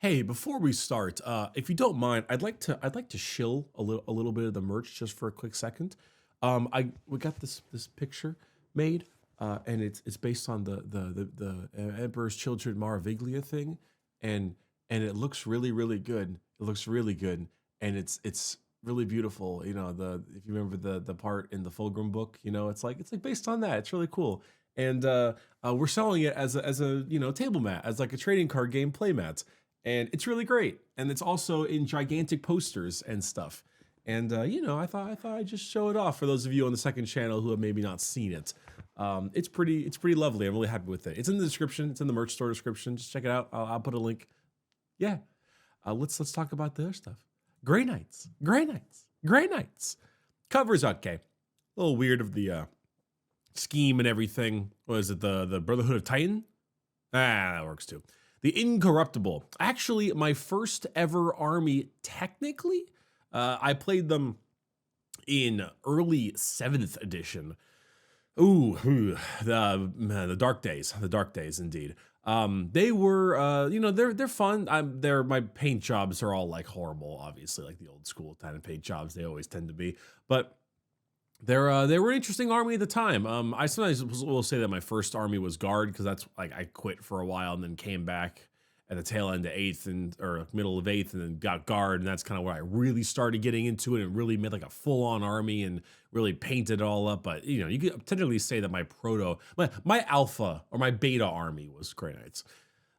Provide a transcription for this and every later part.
Hey, before we start, if you don't mind, I'd like to shill a little bit of the merch just for a quick second. We got this picture made, and it's based on the Emperor's Children Maraviglia thing, and it looks really good. It looks really good, and it's really beautiful. You know, the if you remember the part in the Fulgrim book, it's like based on that. It's really cool, and we're selling it as a table mat, as like a trading card game play mat, and it's really great. And it's also in gigantic posters and stuff. And I thought I'd just show it off for those of you on the second channel who have maybe not seen it. It's pretty lovely. I'm really happy with it. It's in the description. It's in the merch store description. Just check it out. I'll put a link. Yeah. Let's talk about the other stuff. Grey Knights. Grey Knights. Grey Knights. Cover's okay. A little weird of the scheme and everything. What is it? The Brotherhood of Titan? That works too. The Incorruptible. Actually, my first ever army, technically. I played them in early 7th edition. The dark days. The dark days, indeed. They were, they're fun. My paint jobs are all like horrible, obviously, like the old school kind of paint jobs. They always tend to be. But they were an interesting army at the time. I sometimes will say that my first army was guard because that's like I quit for a while and then came back at the tail end of 8th or middle of 8th and then got guard, and that's kind of where I really started getting into it and really made like a full-on army and really painted it all up. But you could technically say that my alpha or my beta army was Grey Knights.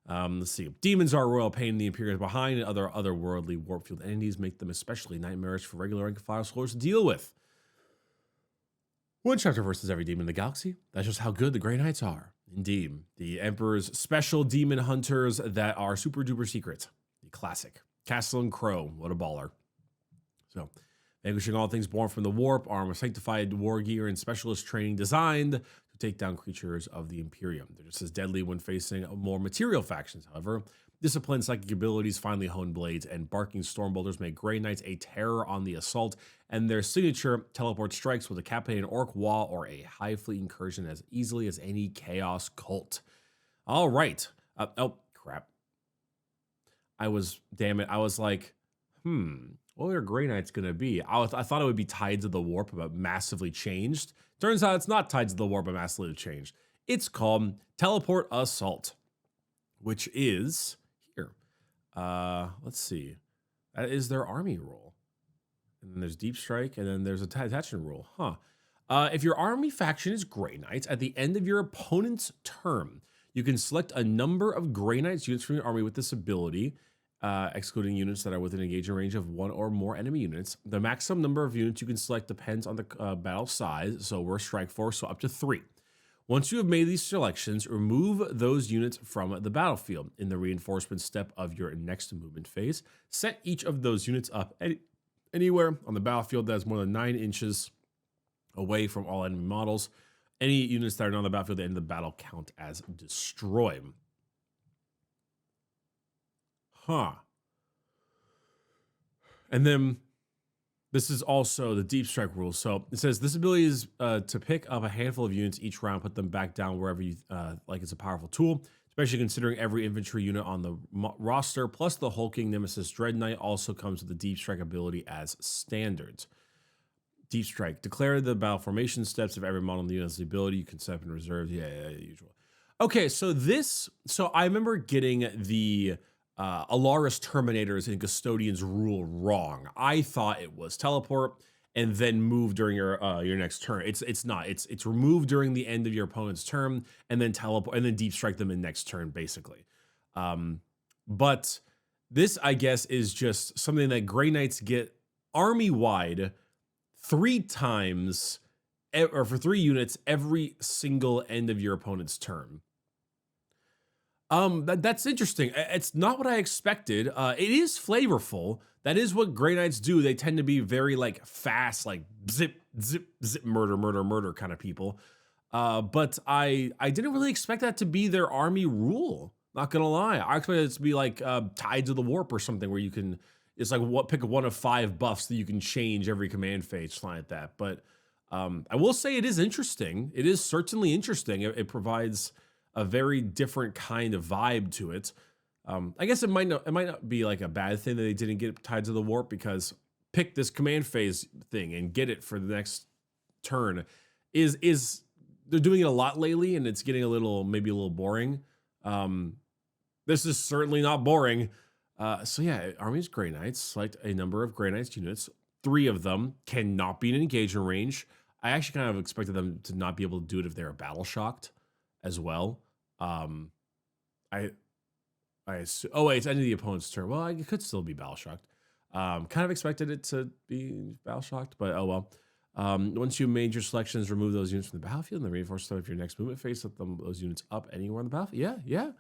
Let's see. Demons are a royal pain in the Imperium behind, and other otherworldly warpfield entities make them especially nightmarish for regular rank and file scholars to deal with. One chapter versus every demon in the galaxy. That's just how good the Grey Knights are. Indeed. The Emperor's special demon hunters that are super duper secret. The classic. Castle and Crow. What a baller. So, vanquishing all things born from the warp, arm of sanctified war gear and specialist training designed to take down creatures of the Imperium. They're just as deadly when facing more material factions, however. Disciplined psychic abilities, finely honed blades, and barking stormbolters make Grey Knights a terror on the assault, and their signature teleport strikes will decapitate an orc wall or a high fleet incursion as easily as any chaos cult. All right. Oh, crap. Damn it. I was like, what are Grey Knights going to be? I thought it would be tied to the warp, but massively changed. Turns out it's not tied to the warp, but massively changed. It's called Teleport Assault, which is here. Let's see. That is their army rule. And then there's Deep Strike, and then there's a attachment rule. If your army faction is Grey Knights, at the end of your opponent's turn, you can select a number of Grey Knights units from your army with this ability, excluding units that are within engagement range of one or more enemy units. The maximum number of units you can select depends on the battle size, so we're Strike Force, so up to 3. Once you have made these selections, remove those units from the battlefield. In the reinforcement step of your next movement phase, set each of those units up anywhere on the battlefield that is more than 9 inches away from all enemy models. Any units that are not on the battlefield at the end of the battle count as destroyed. And then this is also the Deep Strike rule. So it says this ability is to pick up a handful of units each round, put them back down wherever you like. It's a powerful tool, especially considering every infantry unit on the roster, plus the hulking Nemesis Dread Knight also comes with the Deep Strike ability as standards. Deep Strike. Declare the battle formation steps of every model in the unit has the ability. You can set up in reserves. Yeah, usual. Okay, so I remember getting the Alaris Terminators and Custodians rule wrong. I thought it was teleport and then move during your next turn. It's not. It's remove during the end of your opponent's turn and then teleport and then deep strike them in next turn, basically. But this, I guess, is just something that Grey Knights get army wide 3 times or for 3 units every single end of your opponent's turn. That's interesting. It's not what I expected. It is flavorful. That is what Grey Knights do. They tend to be very like fast, like zip, zip, zip, murder kind of people. But I didn't really expect that to be their army rule. Not gonna lie. I expected it to be like tied to the warp or something where you can. It's like pick one of 5 buffs that you can change every command phase, something like that. But I will say it is interesting. It is certainly interesting. It provides a very different kind of vibe to it. I guess it might not be like a bad thing that they didn't get tied to the warp, because pick this command phase thing and get it for the next turn is they're doing it a lot lately, and it's getting maybe a little boring. This is certainly not boring. So yeah, Army's Grey Knights. Select a number of Grey Knights units. 3 of them cannot be in engagement range. I actually kind of expected them to not be able to do it if they're battle shocked as well. I assume, oh wait, it's end of the opponent's turn. Well, it could still be battle shocked. Kind of expected it to be battle shocked, but oh well. Once you made your selections, remove those units from the battlefield and then reinforce them with your next movement phase. Set those units up anywhere on the battlefield. Yeah.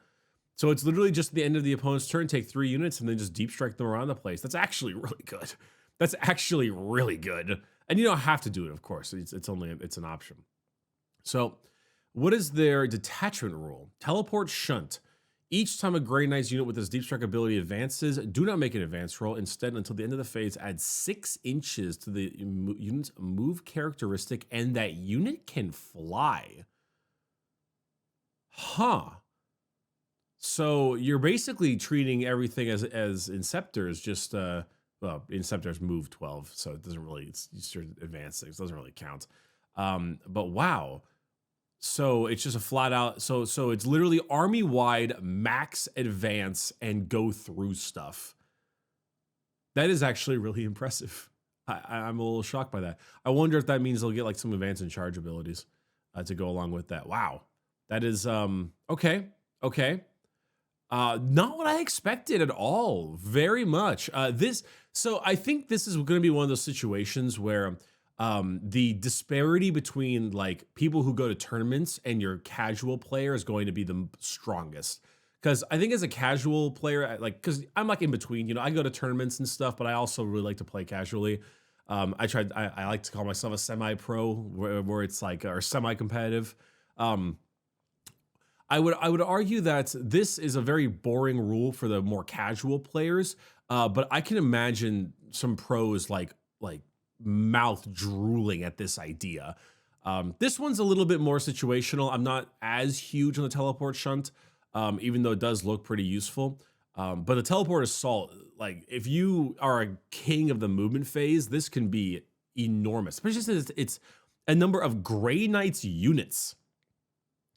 So it's literally just the end of the opponent's turn, take 3 units and then just deep strike them around the place. That's actually really good. That's actually really good. And you don't have to do it, of course. It's an option. So what is their detachment rule? Teleport shunt. Each time a Grey Knight's unit with this deep strike ability advances, do not make an advance roll. Instead, until the end of the phase, add 6 inches to the unit's move characteristic, and that unit can fly. Huh. So you're basically treating everything as Inceptors, just Inceptors move 12, so it doesn't really, it's your advanced things, doesn't really count. But wow. So it's just a flat out, so it's literally army-wide max advance and go through stuff. That is actually really impressive. I'm a little shocked by that. I wonder if that means they'll get like some advance and charge abilities to go along with that. Wow. That is, okay. Not what I expected at all, very much. So I think this is going to be one of those situations where the disparity between like people who go to tournaments and your casual player is going to be the strongest. Because I think as a casual player, because I'm like in between, I go to tournaments and stuff, but I also really like to play casually. I like to call myself a semi-pro, where it's like, or semi-competitive. I would argue that this is a very boring rule for the more casual players, but I can imagine some pros like mouth drooling at this idea. This one's a little bit more situational. I'm not as huge on the teleport shunt, even though it does look pretty useful. But the teleport assault, like if you are a king of the movement phase, this can be enormous. Especially since it's a number of Grey Knights units.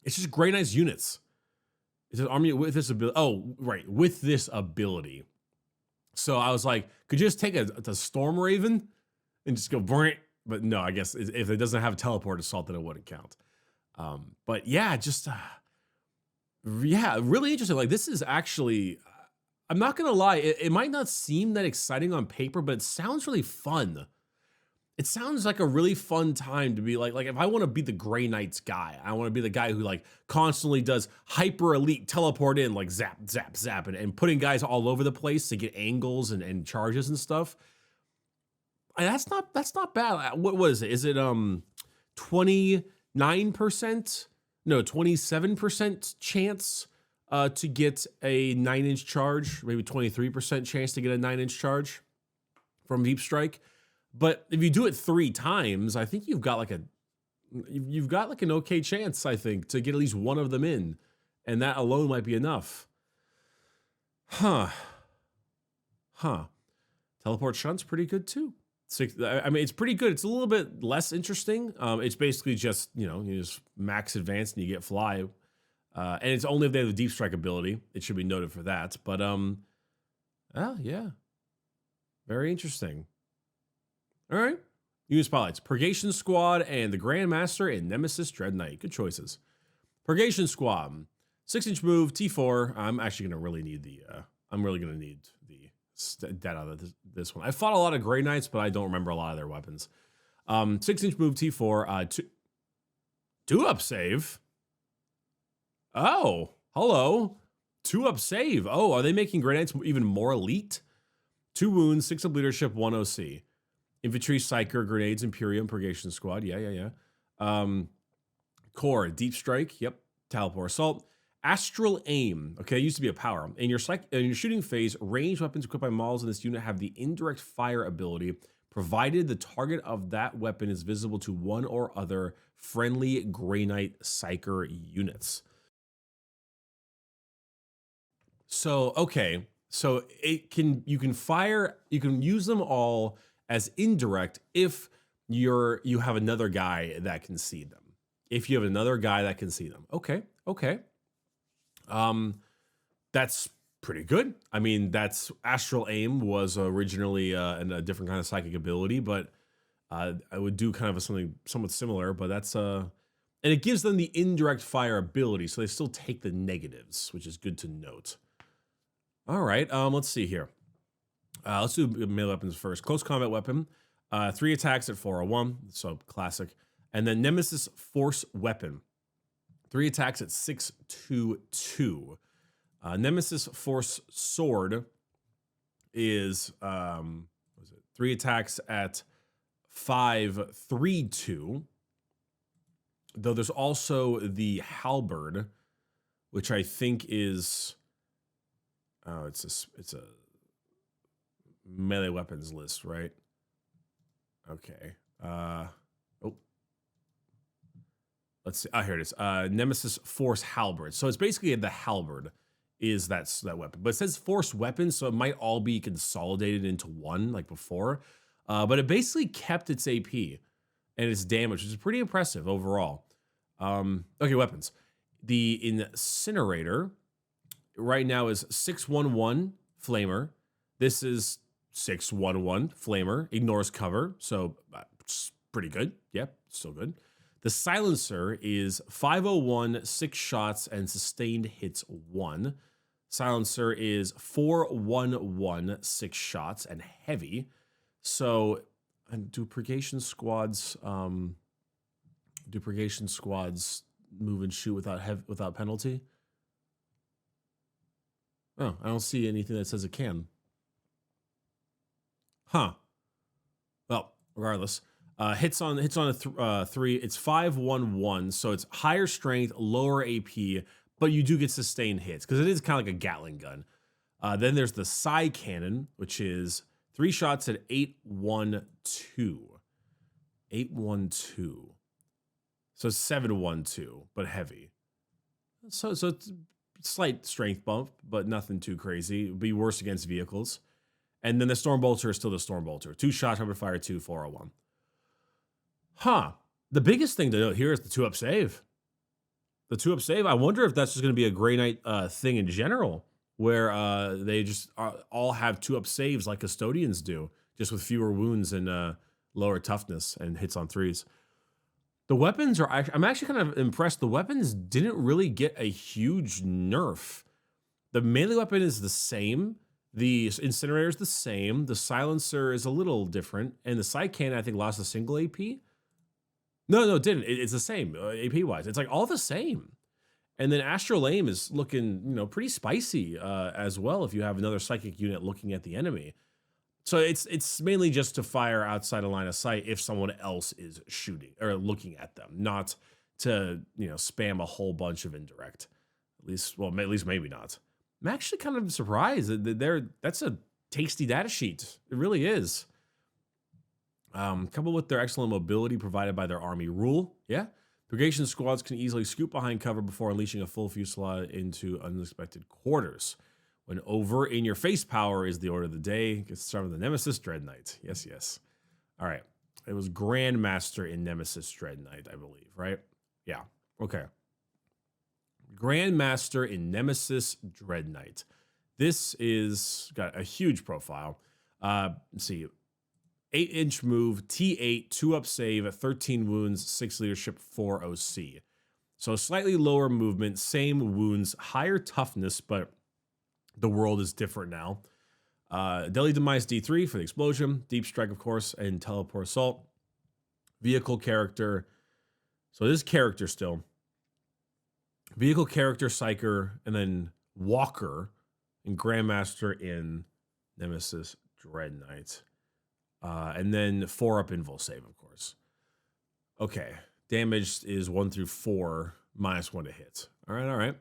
It's just Grey Knights units. It's an army with this ability. Oh, right, with this ability. So I was like, could you just take a Storm Raven and just go, but no, I guess if it doesn't have a teleport assault, then it wouldn't count. But yeah, just, really interesting. Like this is actually, I'm not going to lie, it might not seem that exciting on paper, but it sounds really fun. It sounds like a really fun time to be like if I want to be the Grey Knights guy, I want to be the guy who like constantly does hyper elite teleport in, like zap, zap, zap, and putting guys all over the place to get angles and charges and stuff. And that's not bad. What is it? Is it 29%? No, 27% chance to get a 9-inch charge, maybe 23% chance to get a 9-inch charge from Deep Strike. But if you do it 3 times, I think you've got like an okay chance, I think, to get at least one of them in. And that alone might be enough. Huh. Teleport shunt's pretty good too. I mean, it's pretty good. It's a little bit less interesting. It's basically just, you just max advance and you get fly. And it's only if they have the deep strike ability. It should be noted for that. But, yeah. Very interesting. All right. Unit spotlights. Purgation Squad and the Grandmaster and Nemesis Dread Knight. Good choices. Purgation Squad. 6-inch move, T4. I'm actually going to really need I'm really going to need the data out of this one. I fought a lot of Grey Knights, but I don't remember a lot of their weapons. 6-inch move, T4. 2-up save. Oh, hello. 2-up save. Oh, are they making Grey Knights even more elite? 2 wounds, 6-up leadership, 1 OC. Infantry, Psyker, Grenades, Imperium, Purgation Squad. Yeah. Core, Deep Strike. Yep. Teleport Assault. Astral Aim. Okay, it used to be a power. In your shooting phase, ranged weapons equipped by models in this unit have the indirect fire ability, provided the target of that weapon is visible to one or other friendly Grey Knight Psyker units. So okay, so you can fire, you can use them all as indirect if you have another guy that can see them. If you have another guy that can see them. Okay, okay. Um, that's pretty good. I mean, that's Astral Aim was originally a different kind of psychic ability, but I would do kind of something somewhat similar. But that's and it gives them the indirect fire ability, so they still take the negatives, which is good to note. All right, let's see here. Let's do melee weapons first. Close combat weapon, 3 attacks at 401, so classic. And then Nemesis Force Weapon, 3 attacks at 622. Nemesis Force Sword is what is it? 3 attacks at 532. Though there's also the Halberd, which I think is it's a melee weapons list, right? Okay. Let's see. Oh, here it is. Nemesis Force Halberd. So it's basically the Halberd is that weapon. But it says Force Weapon, so it might all be consolidated into one like before. But it basically kept its AP and its damage, which is pretty impressive overall. Okay, weapons. The Incinerator right now is 611 Flamer. This is 611 Flamer. Ignores cover, so it's pretty good. Yep, still good. The Silencer is 501, 6 shots, and sustained hits 1. Silencer is 411, 6 shots, and heavy. So, and do Purgation Squads move and shoot without penalty? Oh, I don't see anything that says it can. Huh. Well, regardless. Hits on a 3. It's 511, so it's higher strength, lower AP, but you do get sustained hits because it is kind of like a Gatling gun. Then there's the Psy Cannon, which is 3 shots at 812. 812. So 712, but heavy. So it's a slight strength bump, but nothing too crazy. It would be worse against vehicles. And then the Stormbolter is still the Stormbolter. 2 shots, rapid fire, 2, 401. Huh. The biggest thing to note here is the 2-up save. The 2-up save, I wonder if that's just going to be a Grey Knight thing in general, where they just all have 2-up saves like Custodians do, just with fewer wounds and lower toughness and hits on 3s. The weapons are, I'm actually kind of impressed. The weapons didn't really get a huge nerf. The melee weapon is the same. The Incinerator is the same. The Silencer is a little different. And the Psy Cannon, I think, lost a single AP. No, it didn't. It's the same AP-wise. It's like all the same. And then Astral Aim is looking, pretty spicy as well if you have another psychic unit looking at the enemy. So it's mainly just to fire outside of line of sight if someone else is shooting or looking at them, not to, spam a whole bunch of indirect. At least maybe not. I'm actually kind of surprised that that's a tasty data sheet. It really is. Coupled with their excellent mobility provided by their army rule, yeah. Purgation squads can easily scoop behind cover before unleashing a full fusillade into unexpected quarters. When over in your face power is the order of the day. Gets started with the Nemesis Dread Knight. Yes. All right. It was Grandmaster in Nemesis Dread Knight, I believe, right? Yeah. Okay. Grandmaster in Nemesis Dread Knight. This is got a huge profile. Let's see. 8-inch move, T8, 2-up save, 13 wounds, 6 leadership, 4 OC. So slightly lower movement, same wounds, higher toughness, but the world is different now. Deadly Demise D3 for the explosion, Deep Strike, of course, and Teleport Assault. Vehicle character. So this character still. Vehicle character, Psyker, and then Walker and Grandmaster in Nemesis Dread Knight. And then 4-up invul save, of course. Okay. Damage is 1 through 4, -1 to hit. All right.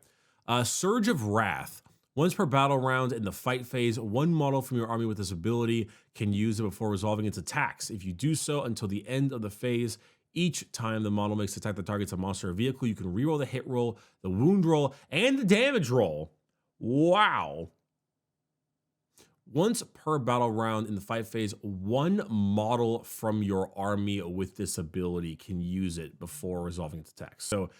Surge of Wrath. Once per battle round in the fight phase, one model from your army with this ability can use it before resolving its attacks. If you do so until the end of the phase, each time the model makes an attack that targets a monster or vehicle, you can reroll the hit roll, the wound roll, and the damage roll Wow. Once per battle round in the fight phase, one model from your army with this ability can use it before resolving its attack. So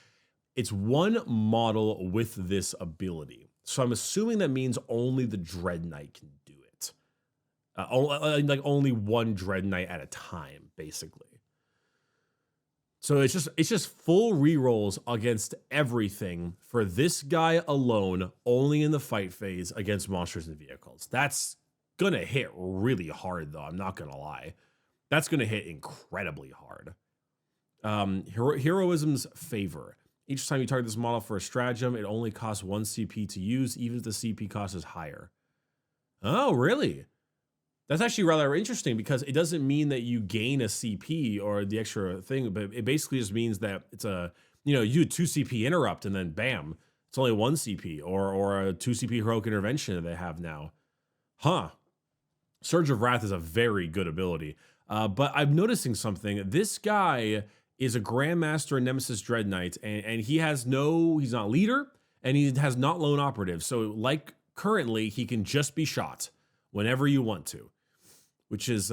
it's one model with this ability. So I'm assuming that means only the Dread Knight can do it. Like only one Dread Knight at a time, basically. So it's just full rerolls against everything for this guy alone, only in the fight phase against monsters and vehicles. That's gonna hit really hard, though. I'm not gonna lie. That's gonna hit incredibly hard. Heroism's Favor. Each time you target this model for a stratagem, it only costs 1 CP to use, even if the CP cost is higher. Oh, really? That's actually rather interesting because it doesn't mean that you gain a CP or the extra thing, but it basically just means that it's a, you do 2 CP interrupt and then bam, it's only 1 CP or a 2 CP heroic intervention that they have now. Huh. Surge of Wrath is a very good ability. But I'm noticing something. This guy is a Grandmaster Nemesis Dread Knight, and he's not leader, and he has not lone operative. So like currently, he can just be shot whenever you want to, which is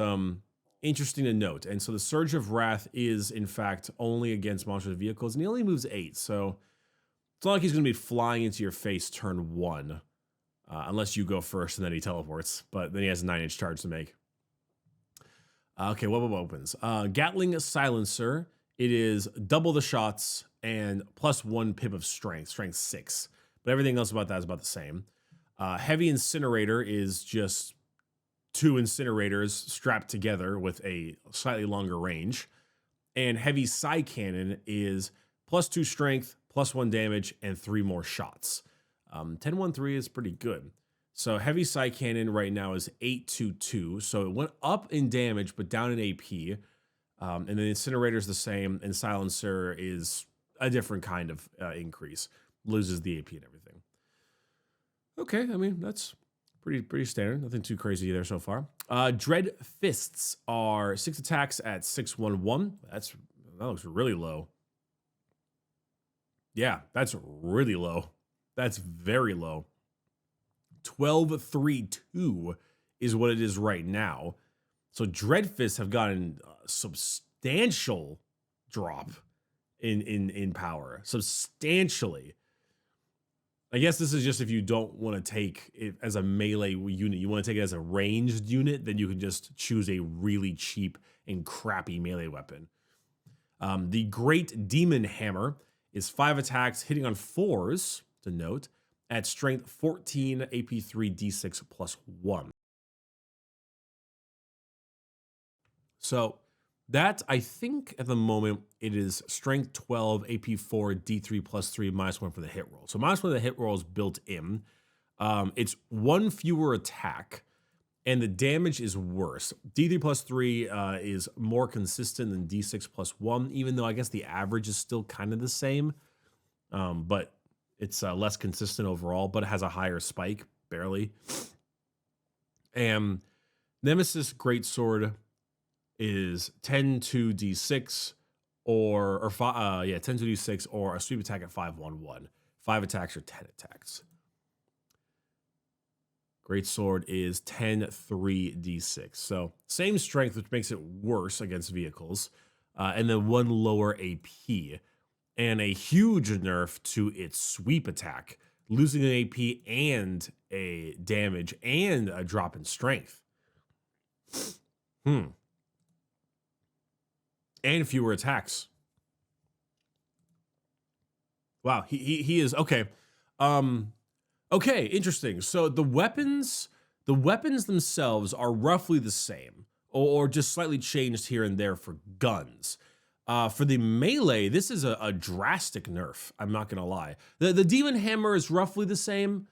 interesting to note. And so the Surge of Wrath is, in fact, only against monsters vehicles, and he only moves 8. So it's not like he's going to be flying into your face turn 1, unless you go first and then he teleports. But then he has a 9-inch charge to make. Okay, what opens? Gatling Silencer. It is double the shots and plus 1 pip of strength 6. But everything else about that is about the same. Heavy Incinerator is just 2 incinerators strapped together with a slightly longer range. And Heavy Psy Cannon is plus 2 strength, plus 1 damage, and 3 more shots. 10-1-3 is pretty good. So Heavy Psy Cannon right now is 8-2-2. So it went up in damage, but down in AP. And then Incinerator is the same, and Silencer is a different kind of increase. Loses the AP and everything. Okay, I mean, that's pretty standard. Nothing too crazy there so far. Dread Fists are 6 attacks at 6-1-1. That looks really low. Yeah, that's really low. That's very low. 12-3-2 is what it is right now. So Dread Fists have gotten a substantial drop in power. Substantially. I guess this is just if you don't want to take it as a melee unit. You want to take it as a ranged unit, then you can just choose a really cheap and crappy melee weapon. The Great Demon Hammer is 5 attacks, hitting on 4s, to note, at strength 14, AP3, D6 plus 1. So that, I think at the moment, it is strength 12, AP4, D3 plus 3, -1 for the hit roll. So -1 for the hit roll is built in. It's 1 fewer attack, and the damage is worse. D3 plus 3 is more consistent than D6 plus 1, even though I guess the average is still kind of the same. But it's less consistent overall, but it has a higher spike, barely. And Nemesis Greatsword is 10-2d6 or 10-2d6 or a sweep attack at 5-1-1. 5 attacks or 10 attacks. Greatsword is 10-3d6. So same strength, which makes it worse against vehicles. And then 1 lower AP. And a huge nerf to its sweep attack, losing an AP and a damage and a drop in strength. And fewer attacks. Wow, he is okay. Okay, interesting. So the weapons themselves are roughly the same, or just slightly changed here and there for guns. For the melee, this is a drastic nerf. I'm not gonna lie. The Demon Hammer is roughly the same.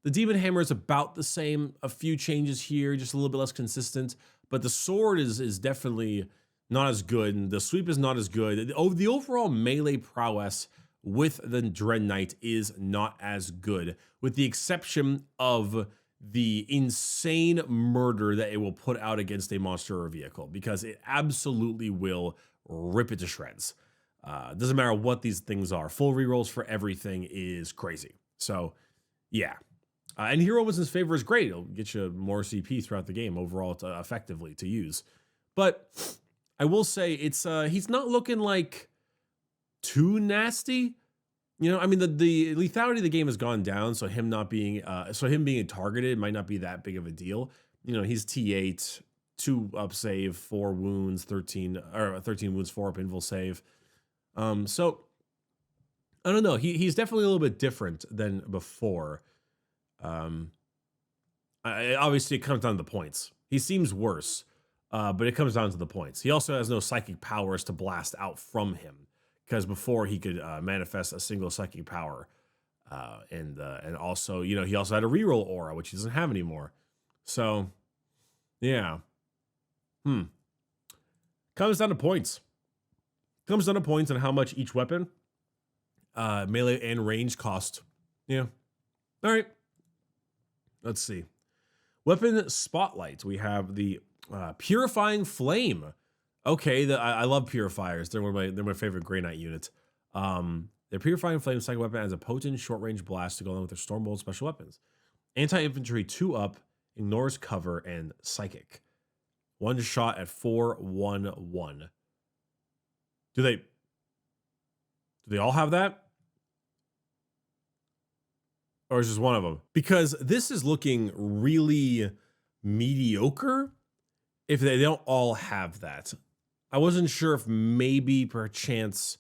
The Demon Hammer is about the same. A few changes here, just a little bit less consistent. But the sword is definitely not as good, and the sweep is not as good. The overall melee prowess with the Dread Knight is not as good, with the exception of the insane murder that it will put out against a monster or vehicle, because it absolutely will rip it to shreds. Doesn't matter what these things are. Full rerolls for everything is crazy. So, yeah. And Hero Wins Favor is great. It'll get you more CP throughout the game overall effectively to use. But I will say he's not looking like too nasty. You know, I mean, the lethality of the game has gone down, so him being targeted might not be that big of a deal. You know, he's T8, 2 up save, 4 wounds, 13 wounds, 4 up invul save. So I don't know. He's definitely a little bit different than before. Obviously it comes down to the points. He seems worse, but it comes down to the points. He also has no psychic powers to blast out from him, because before he could manifest a single psychic power, and also, you know, he also had a reroll aura, which he doesn't have anymore. So, yeah, comes down to points. Comes down to points and how much each weapon, melee and range cost. Yeah. All right. Let's see. Weapon spotlight. We have the Purifying Flame. Okay, I love purifiers. They're my favorite Grey Knight units. Their Purifying Flame second weapon has a potent short-range blast to go along with their Stormbolt special weapons. Anti-infantry 2 up, ignores cover, and psychic. 1 shot at 4/1/1. Do they all have that? Or is just one of them? Because this is looking really mediocre if they don't all have that. I wasn't sure if maybe perchance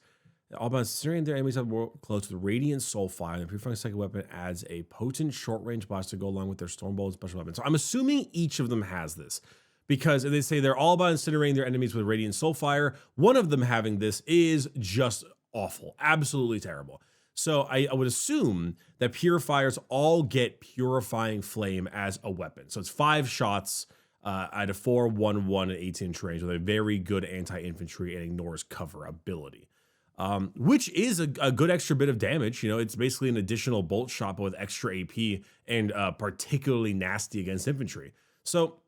all about considering their enemies have more close to the Radiant Soulfire. The Purifying second weapon adds a potent short-range blast to go along with their Stormbolt special weapon. So I'm assuming each of them has this, because they say they're all about incinerating their enemies with Radiant Soulfire. One of them having this is just awful, absolutely terrible. So I would assume that purifiers all get Purifying Flame as a weapon. So it's 5 shots at a 4/1/1 at 18-inch range with a very good anti-infantry and ignores cover ability, which is a good extra bit of damage. You know, it's basically an additional bolt shot but with extra AP and particularly nasty against infantry. So,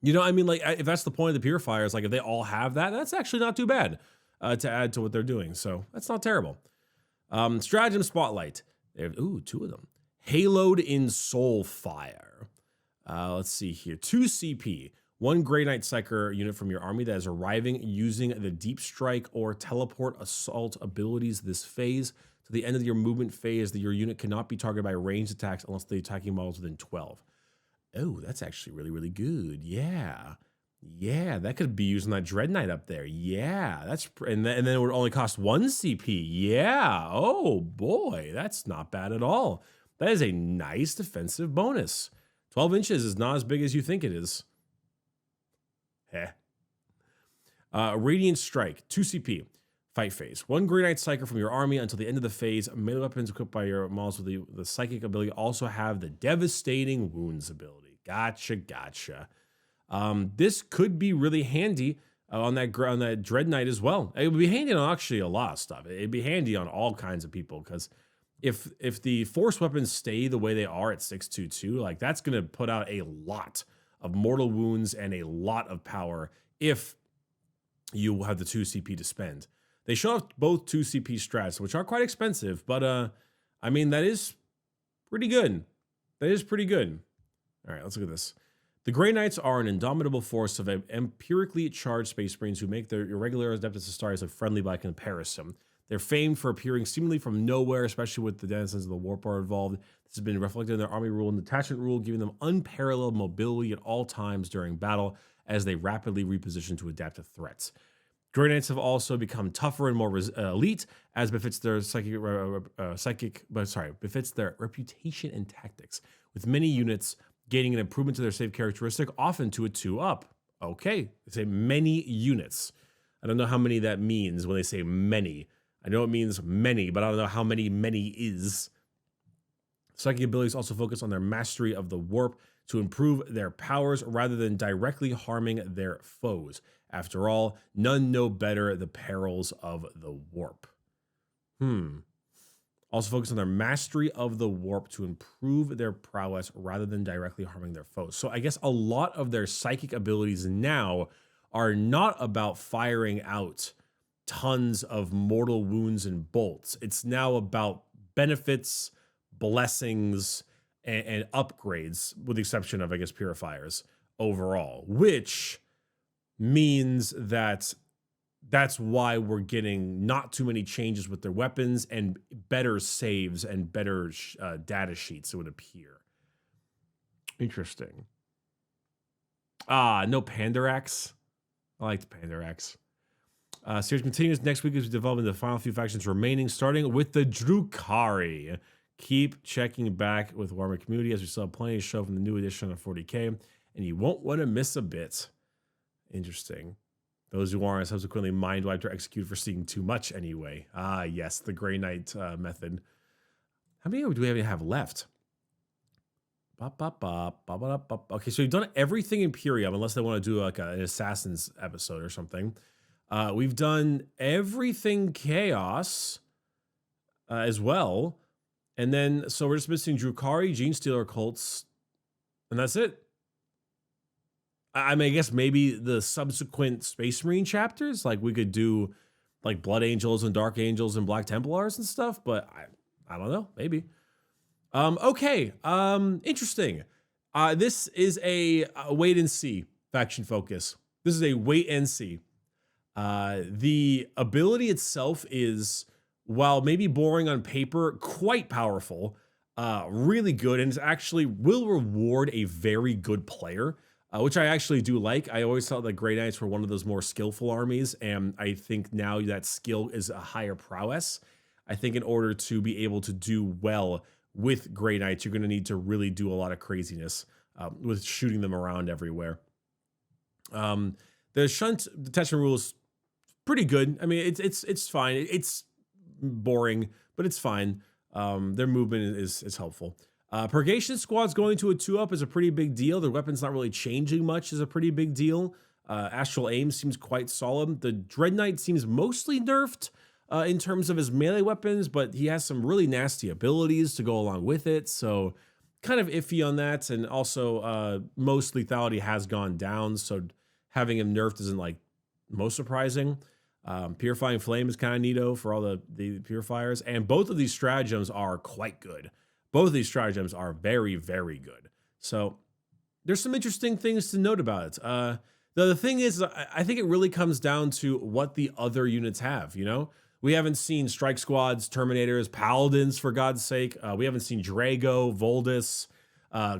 you know, I mean, like, if that's the point of the purifiers, like if they all have that, that's actually not too bad to add to what they're doing. So that's not terrible. Stratagem Spotlight. Ooh, 2 of them. Haloed in Soulfire. Let's see here. 2 CP. 1 Grey Knight Psyker unit from your army that is arriving using the Deep Strike or Teleport Assault abilities this phase. To the end of your movement phase, that your unit cannot be targeted by ranged attacks unless the attacking model is within 12. Oh, that's actually really, really good. Yeah. Yeah, that could be using that Dread Knight up there. Yeah, and then it would only cost 1 CP. Yeah. Oh boy, that's not bad at all. That is a nice defensive bonus. 12 inches is not as big as you think it is. Heh. Radiant Strike, 2 CP. Fight phase. 1 Grey Knight Psyker from your army until the end of the phase. Melee weapons equipped by your models with the psychic ability also have the Devastating Wounds ability. Gotcha. This could be really handy on that Dread Knight as well. It would be handy on actually a lot of stuff. It'd be handy on all kinds of people, because if the force weapons stay the way they are at 622, like that's going to put out a lot of mortal wounds and a lot of power if you have the 2 CP to spend. They show off both 2 CP strats, which are quite expensive, but I mean, that is pretty good. That is pretty good. All right, let's look at this. The Grey Knights are an indomitable force of empirically charged space marines who make their irregular Adeptus Astartes look friendly by comparison. They're famed for appearing seemingly from nowhere, especially with the denizens of the warp are involved. This has been reflected in their army rule and detachment rule, giving them unparalleled mobility at all times during battle as they rapidly reposition to adapt to threats. Grey Knights have also become tougher and more elite, as befits their befits their reputation and tactics, with many units gaining an improvement to their save characteristic, often to a 2 up. Okay, they say many units. I don't know how many that means when they say many. I know it means many, but I don't know how many is. Psychic abilities also focus on their mastery of the warp to improve their powers rather than directly harming their foes. After all, none know better the perils of the warp. Also focus on their mastery of the warp to improve their prowess rather than directly harming their foes. So I guess a lot of their psychic abilities now are not about firing out tons of mortal wounds and bolts. It's now about benefits, blessings, and upgrades, with the exception of, I guess, purifiers overall, which means that that's why we're getting not too many changes with their weapons and better saves and better data sheets, it would appear. Interesting. No Pandarax. I like the Pandarax. Series continues next week as we develop the final few factions remaining, starting with the Drukhari. Keep checking back with Warhammer Community as we still have plenty to show from the new edition of 40K, and you won't want to miss a bit. Interesting. Those who are subsequently mind wiped or executed for seeing too much anyway. Ah, yes, the Grey Knight method. How many do we even have left? Okay, so we've done everything Imperium, unless they want to do like an Assassins episode or something. We've done everything Chaos as well. And then, so we're just missing Drukhari, Genestealer cults, and that's it. I mean, I guess maybe the subsequent Space Marine chapters, like we could do like Blood Angels and Dark Angels and Black Templars and stuff, but I don't know, maybe. Okay, interesting. This is a wait and see faction focus. This is a wait and see. The ability itself is, while maybe boring on paper, quite powerful, really good, and it actually will reward a very good player. Which I actually do like. I always thought that Grey Knights were one of those more skillful armies, and I think now that skill is a higher prowess. I think in order to be able to do well with Grey Knights, you're going to need to really do a lot of craziness with shooting them around everywhere. The shunt detachment rule is pretty good. I mean, it's fine. It's boring, but it's fine. Their movement is helpful. Purgation Squad's going to a 2-up is a pretty big deal. Their weapon's not really changing much is a pretty big deal. Astral Aim seems quite solid. The Dread Knight seems mostly nerfed in terms of his melee weapons, but he has some really nasty abilities to go along with it. So kind of iffy on that. And also most lethality has gone down. So having him nerfed isn't like most surprising. Purifying Flame is kind of neato for all the purifiers. And both of these stratagems are quite good. Both of these stratagems are very, very good. So there's some interesting things to note about it. The thing is, I think it really comes down to what the other units have, you know? We haven't seen Strike Squads, Terminators, Paladins, for God's sake. We haven't seen Drago, Voldus,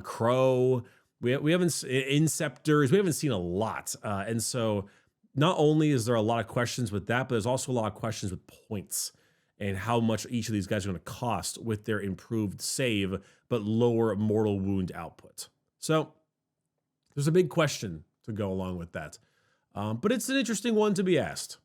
Crow. We haven't Inceptors. We haven't seen a lot. And so not only is there a lot of questions with that, but there's also a lot of questions with points and how much each of these guys are going to cost with their improved save, but lower mortal wound output. So there's a big question to go along with that. But it's an interesting one to be asked.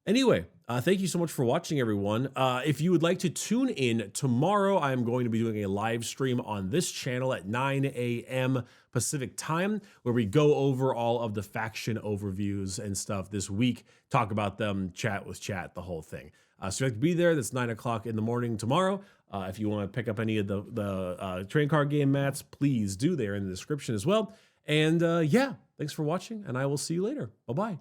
Anyway, thank you so much for watching, everyone. If you would like to tune in tomorrow, I'm going to be doing a live stream on this channel at 9 a.m. Pacific time, where we go over all of the faction overviews and stuff this week, talk about them, chat with chat, the whole thing. So if you like to be there, that's 9 o'clock in the morning tomorrow. If you want to pick up any of the trading card game mats, please do there in the description as well. And yeah, thanks for watching, and I will see you later. Bye-bye.